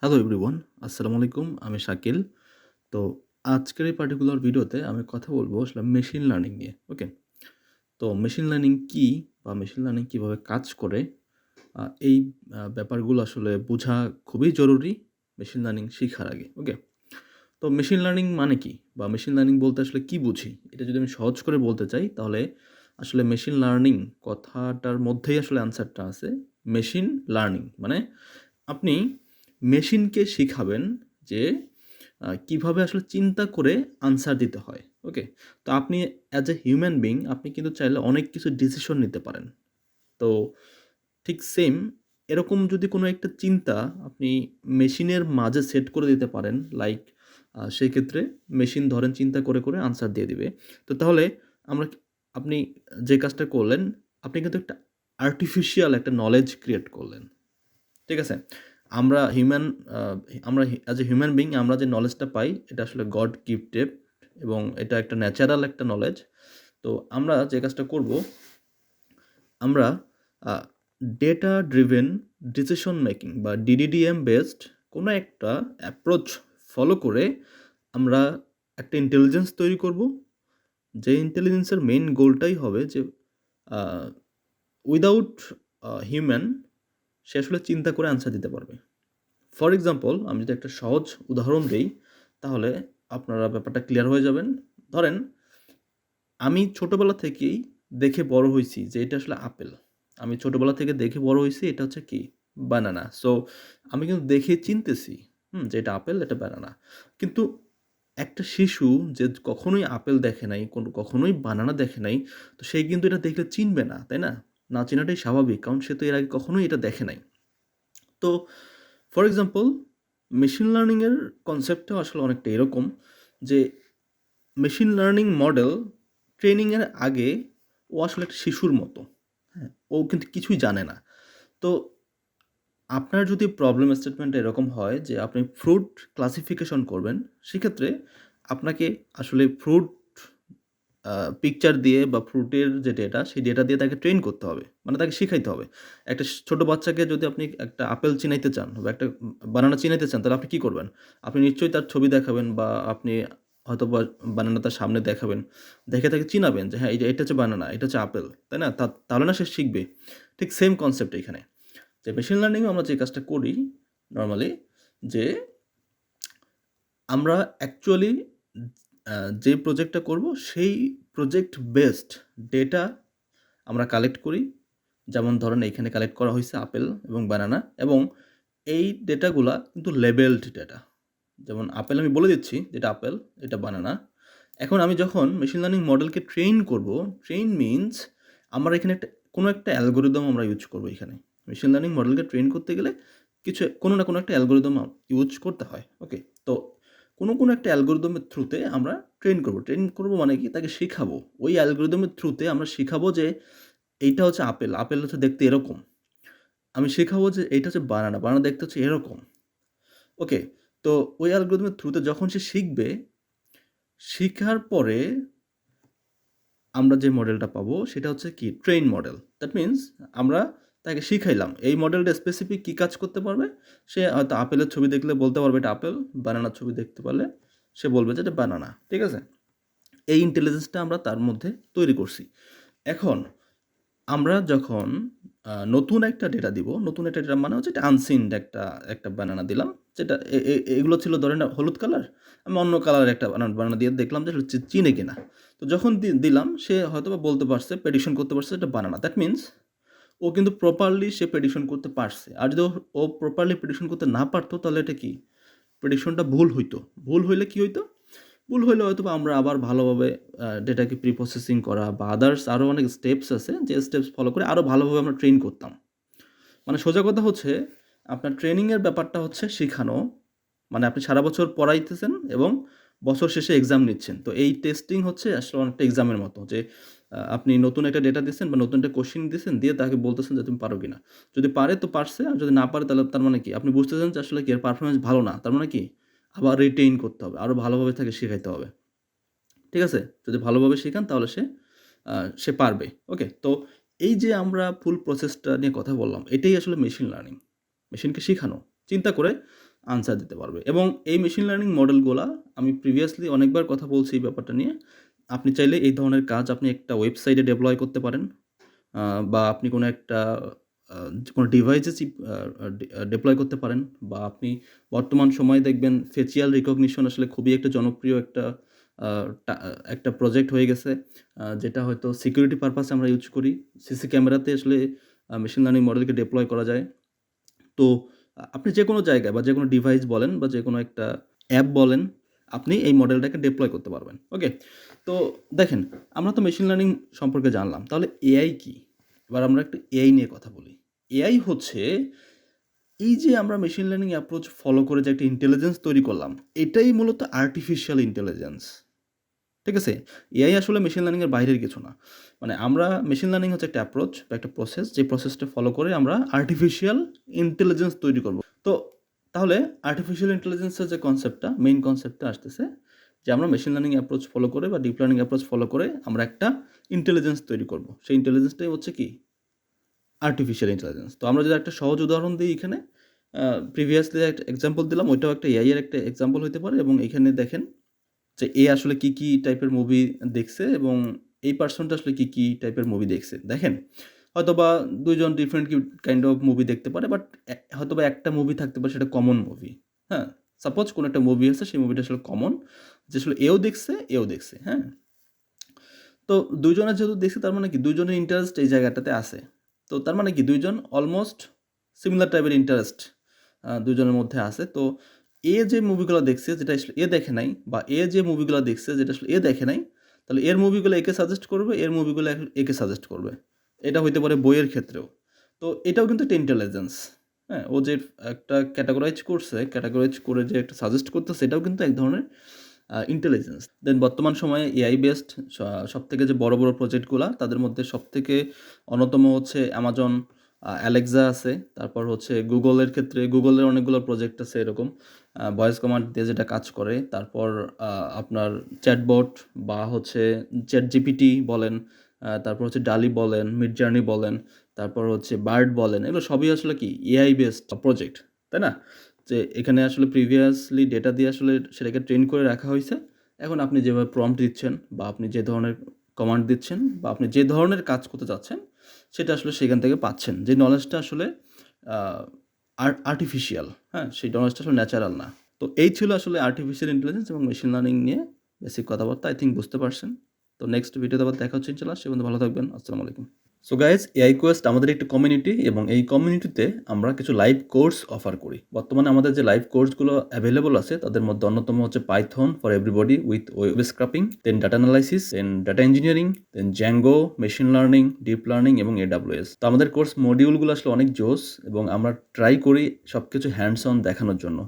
Hello everyone, আসসালামু আলাইকুম। আমি শাকিল। তো আজকের এই পার্টিকুলার ভিডিওতে আমি কথা বলবো আসলে মেশিন লার্নিং নিয়ে। ওকে? তো মেশিন লার্নিং কী বা মেশিন লার্নিং কীভাবে কাজ করে, আ এই ব্যাপারগুলো আসলে বোঝা খুবই জরুরি মেশিন লার্নিং শিখার আগে। ওকে? তো মেশিন লার্নিং মানে কি? বা মেশিন লার্নিং বলতে আসলে কী বুঝি? এটা যদি আমি সহজ করে বলতে চাই তাহলে আসলে মেশিন লার্নিং কথাটার মধ্যেই আসলে অ্যান্সারটা আছে। মেশিন লার্নিং মানে আপনি মেশিনকে শিখাবেন যে কিভাবে আসলে চিন্তা করে আনসার দিতে হয়। ওকে? তো আপনি অ্যাজ এ হিউম্যান বিইং আপনি কিন্তু চাইলে অনেক কিছু ডিসিশন নিতে পারেন। তো ঠিক সেম এরকম যদি কোনো একটা চিন্তা আপনি মেশিনের মাঝে সেট করে দিতে পারেন, লাইক সেক্ষেত্রে মেশিন ধরেন চিন্তা করে আনসার দিয়ে দিবে। তো তাহলে আমরা আপনি যে কাজটা করলেন, আপনি কিন্তু একটা আর্টিফিশিয়াল একটা নলেজ ক্রিয়েট করলেন। ঠিক আছে? আমরা হিউম্যান আ আমরা অ্যাজ এ হিউম্যান বিইং আমরা যে নলেজটা পাই এটা আসলে গড গিফটেড এবং এটা একটা ন্যাচারাল একটা নলেজ। তো আমরা যে কাজটা করব, আমরা আ ডেটা ড্রিভেন ডিসিশন মেকিং বা ডিডিডিএম বেসড কোনো একটা অ্যাপ্রোচ ফলো করে আমরা একটা ইন্টেলিজেন্স তৈরি করব। যে ইন্টেলিজেন্সের মেইন গোলটাই হবে যে আ উইথআউট হিউম্যান সে আসলে চিন্তা করে আনসার দিতে পারবে। ফর এক্সাম্পল আমি যদি একটা সহজ উদাহরণ দেই, তাহলে আপনারা ব্যাপারটা ক্লিয়ার হয়ে যাবেন। ধরেন আমি ছোটবেলা থেকেই দেখে বড় হইছি যে এটা আসলে আপেল। আমি ছোটবেলা থেকে দেখে বড় হইছি এটা হচ্ছে কি? বানানা। সো আমি কিন্তু দেখে চিনতেছি, যে এটা আপেল, এটা বানানা। কিন্তু একটা শিশু যে কখনোই আপেল দেখে নাই, কখনোই বানানা দেখে নাই, তো সে কিন্তু এটা দেখলে চিনবে না, তাই না? না চেনাটাই স্বাভাবিক। কারণ সে তো এর আগে কখনোই এটা দেখে নাই। তো ফর এক্সাম্পল মেশিন লার্নিং এর কনসেপ্টটাও আসলে অনেকটা এরকম যে মেশিন লার্নিং মডেল ট্রেনিং এর আগে ও আসলে একটা শিশুর মতো। হ্যাঁ? ও কিন্তু কিছুই জানে না। তো আপনার যদি প্রবলেম স্টেটমেন্টটা এরকম হয় যে আপনি ফ্রুট ক্লাসিফিকেশন করবেন, সেক্ষেত্রে আপনাকে আসলে ফ্রুট আ পিকচার দিয়ে বা ফ্রুটের যে ডেটা, সেই ডেটা দিয়ে তাকে ট্রেন করতে হবে। মানে তাকে শিখাইতে হবে। একটা ছোট বাচ্চাকে যদি আপনি একটা আপেল চিনাইতে চান বা একটা বানানা চিনাইতে চান, তাহলে আপনি কি করবেন? আপনি নিশ্চয়ই তার ছবি দেখাবেন বা আপনি হয়তোবা বানানা তার সামনে দেখাবেন। দেখে তাকে চিনাবেন যে হ্যাঁ, এটা হচ্ছে বানানা, এটা হচ্ছে আপেল। তাই না? তাহলে না সে শিখবে। ঠিক সেম কনসেপ্ট এইখানে। যে মেশিন লার্নিং এ আমরা যে কাজটা করি নরমালি, যে আমরা অ্যাকচুয়ালি আ যে প্রজেক্টটা করব সেই প্রজেক্ট বেসড ডেটা আমরা কালেক্ট করি। যেমন ধরেন এইখানে কালেক্ট করা হইছে আপেল এবং বানানা এবং এই ডেটাগুলা কিন্তু লেবেলড ডেটা। যেমন আপেল আমি বলে দিচ্ছি যে এটা আপেল, এটা বানানা। এখন আমি যখন মেশিন লার্নিং মডেলকে ট্রেইন করব, ট্রেইন মিনস আমরা এখানে কোনো একটা অ্যালগরিদম আমরা ইউজ করব এখানে। মেশিন লার্নিং মডেলকে ট্রেন করতে গেলে কোনো না কোনো একটা অ্যালগরিদম ইউজ করতে হয়। ওকে? তো কোনো একটা অ্যালগরিদমের থ্রুতে আমরা ট্রেন করব। ট্রেন করব মানে কি? তাকে শিখাবো। ওই অ্যালগরিদমের থ্রুতে আমরা শিখাবো যে এইটা হচ্ছে আপেল। আপেল হচ্ছে দেখতে এরকম। আমি শেখাবো যে এইটা হচ্ছে বানানা। বানানা দেখতে হচ্ছে এরকম। ওকে? তো ওই অ্যালগরিদমের থ্রুতে যখন সে শিখবে, শিখার পরে আমরা যে মডেলটা পাবো সেটা হচ্ছে কি? Train model. দ্যাট মিনস আমরা তাকে শিখাইলাম। এই মডেলটা স্পেসিফিক কি কাজ করতে পারবে? সে হয়তো আপেলের ছবি দেখলে বলতে পারবে এটা আপেল। বানানার ছবি দেখতে পারলে সে বলবে যে এটা বানানা। ঠিক আছে? এই ইন্টেলিজেন্সটা আমরা তার মধ্যে তৈরি করছি। এখন আমরা যখন নতুন একটা ডেটা দিব, নতুন একটা ডেটা মানে হচ্ছে এটা আনসিন একটা বানানা দিলাম। যেটা এগুলো ছিল ধরেন হলুদ কালার। আমি অন্য কালারের একটা বানানা দিয়ে দেখলাম যে চিনে কিনা। তো যখন দিলাম সে হয়তোবা বলতে পারছে, প্রেডিকশন করতে পারছে এটা বানানা। দ্যাট মিনস ও কিন্তু প্রপারলি সে প্রেডিকশন করতে পারছে। আর যদি ও প্রপারলি প্রেডিকশন করতে না পারত তাহলে এটা কি? প্রেডিকশনটা ভুল হইতো। ভুল হইলে কি হইতো? ভুল হইলে হয়তোবা আমরা আবার ভালোভাবে ডেটাকে প্রসেসিং করা বা আদার্স আরও অনেক স্টেপস আছে যে স্টেপস ফলো করে আরও ভালোভাবে আমরা ট্রেন করতাম। মানে সোজা কথা হচ্ছে আপনার ট্রেনিংয়ের ব্যাপারটা হচ্ছে শিখানো। মানে আপনি সারা বছর পড়াইতেছেন এবং বছর শেষে এক্সাম নিচ্ছেন। তো এই টেস্টিং হচ্ছে আসলে অনেকটা এক্সামের মতো যে আপনি নতুন একটা ডেটা দিচ্ছেন বা নতুন একটা কোয়েশ্চেন দিচ্ছেন, দিয়ে তাকে বলতেছেন যে তুমি পারো কিনা। যদি পারে তো পারছে, আর যদি না পারে তাহলে তার মানে কি? আপনি বুঝতেছেন যে আসলে কি এর পারফরম্যান্স ভালো না। তার মানে কি? আবার রিটেইন করতে হবে। আরও ভালোভাবে তাকে শিখাইতে হবে। ঠিক আছে? যদি ভালোভাবে শেখান তাহলে আ সে পারবে। ওকে? তো এই যে আমরা ফুল প্রসেসটা নিয়ে কথা বললাম, এটাই আসলে মেশিন লার্নিং। মেশিনকে শিখানো। চিন্তা করে আনসার দিতে পারবে। এবং এই মেশিন লার্নিং মডেলগুলা আমি প্রিভিয়াসলি অনেকবার কথা বলছি এই ব্যাপারটা নিয়ে। আপনি চাইলে এই ধরনের কাজ আপনি একটা ওয়েবসাইটে ডেপ্লয় করতে পারেন। বা আপনি কোনো একটা আ কোনো ডিভাইসে ডেপ্লয় করতে পারেন, বা আপনি বর্তমান সময়ে দেখবেন ফেসিয়াল রিকগনিশন আসলে খুবই একটা জনপ্রিয় একটা আ একটা প্রজেক্ট হয়ে গেছে। যেটা হয়তো সিকিউরিটি পারপাসে আমরা ইউজ করি। সিসি ক্যামেরাতে আসলে মেশিন লার্নিং মডেলকে ডেপ্লয় করা যায়। তো আপনি যেকোনো জায়গায় বা যেকোনো ডিভাইস বলেন বা যেকোনো একটা অ্যাপ বলেন, আপনি এই মডেলটাকে ডেপ্লয় করতে পারবেন। ওকে? তো দেখেন, আমরা তো মেশিন লার্নিং সম্পর্কে জানলাম। তাহলে এআই কি? এবার আমরা একটু এআই নিয়ে কথা বলি। এআই হচ্ছে এই যে আমরা মেশিন লার্নিং অ্যাপ্রোচ ফলো করে যে একটা ইন্টেলিজেন্স তৈরি করলাম, এটাই মূলত আর্টিফিশিয়াল ইন্টেলিজেন্স। ঠিক আছে? এআই আসলে মেশিন লার্নিং এর বাইরের কিছু না। মানে আমরা মেশিন লার্নিং হচ্ছে একটা অ্যাপ্রোচ বা একটা প্রসেস, যে প্রসেসটা ফলো করে আমরা আর্টিফিশিয়াল ইন্টেলিজেন্স তৈরি করব। তো তাহলে আর্টিফিশিয়াল ইন্টেলিজেন্সের যে কনসেপ্টটা, মেইন কনসেপ্টটা আসতেছে যে আমরা মেশিন লার্নিং অ্যাপ্রোচ ফলো করে বা ডিপ লার্নিং অ্যাপ্রোচ ফলো করে আমরা একটা ইন্টেলিজেন্স তৈরি করব। সেই ইন্টেলিজেন্সটাই হচ্ছে কি? Artificial intelligence. তো আমরা যদি একটা সহজ উদাহরণ দিই এখানে, প্রিভিয়াসলি একটা এক্সাম্পল দিলাম, ওইটাও একটা এআই এর একটা এক্সাম্পল হইতে পারে। এবং এখানে দেখেন যে এ আসলে কি টাইপের মুভি দেখছে এবং এই পারসনটা আসলে কি টাইপের মুভি দেখছে। দেখেন, হয়তোবা ২ জন ডিফারেন্ট কাইন্ড অফ মুভি দেখতে পারে, বাট হয়তোবা একটা মুভি থাকতে পারে, সেটা কমন মুভি। হ্যাঁ? সাপোজ কোনো একটা মুভি আছে, সেই মুভিটা আসলে কমন, যে আসলে এও দেখছে, এও দেখছে। হ্যাঁ? তো ২ জনের যেহেতু দেখছে, তার মানে কি ২ জনের ইন্টারেস্ট এই জায়গাটাতে আছে। তো তার মানে কি ২ জন অলমোস্ট সিমিলার টাইপের ইন্টারেস্ট ২ জনের মধ্যে আছে। তো এ যে মুভিগুলো দেখছে যেটা আসলে এ দেখে নাই, বা এ যে মুভিগুলো দেখছে যেটা আসলে এ দেখে নাই, তাহলে এর মুভিগুলো একে সাজেস্ট করবে, এর মুভিগুলো একে সাজেস্ট করবে। এটা হইতে পারে বইয়ের ক্ষেত্রেও। তো এটাও কিন্তু একটা ইন্টেলিজেন্স। হ্যাঁ? ও যে একটা ক্যাটেগরাইজ করছে, ক্যাটেগরাইজ করে যে একটা সাজেস্ট করতেছে, এটাও কিন্তু এক ধরনের ইন্টেলিজেন্স। দেন বর্তমান সময়ে এআই বেসড সবথেকে যে বড় প্রজেক্টগুলা, তাদের মধ্যে সবথেকে অন্যতম হচ্ছে অ্যামাজন অ্যালেক্সা আছে। তারপর হচ্ছে গুগলের ক্ষেত্রে গুগলের অনেকগুলো প্রজেক্ট আছে এরকম ভয়েস কমান্ড দিয়ে যেটা কাজ করে। তারপর আপনার চ্যাটবট বা হচ্ছে চ্যাটজিপিটি বলেন, তারপর হচ্ছে ডালি বলেন, মিডজার্নি বলেন, তারপর হচ্ছে বার্ড বলেন, এগুলো সবই আসলে কি এআই বেসড প্রজেক্ট, তাই না? যে এখানে আসলে প্রিভিয়াসলি ডেটা দিয়ে আসলে সেটাকে ট্রেন করে রাখা হয়েছে। এখন আপনি যেভাবে প্রম্পট দিচ্ছেন, বা আপনি যে ধরনের কমান্ড দিচ্ছেন, বা আপনি যে ধরনের কাজ করতে চাচ্ছেন, সেটা আসলে সেখান থেকে পাচ্ছেন। যে নলেজটা আসলে আ আর্টিফিশিয়াল, হ্যাঁ? সেই নলেজটা আসলে ন্যাচারাল না। তো এই ছিল আসলে আর্টিফিশিয়াল ইন্টেলিজেন্স এবং মেশিন লার্নিং নিয়ে বেসিক কথাবার্তা। আই থিংক বুঝতে পারছেন। তো নেক্সট ভিডিওতে আবার দেখা হচ্ছে ইনশাআল্লাহ। সে পর্যন্ত ভালো থাকবেন। আসসালামু আলাইকুম। সো গাইজ, এআই কোয়েস্ট আমাদের একটি কমিউনিটি, এবং এই কমিউনিটিতে আমরা কিছু লাইভ কোর্স অফার করি। বর্তমানে আমাদের যে লাইভ কোর্সগুলো অ্যাভেলেবল আছে, তাদের মধ্যে অন্যতম হচ্ছে Python for everybody with web scraping, then data analysis, then data engineering, then Django, machine learning, deep learning এবং এডাব্লিউএস। তো আমাদের কোর্স মডিউলগুলো আসলে অনেক জোস, এবং আমরা ট্রাই করি সবকিছু হ্যান্ডস অন দেখানোর জন্য।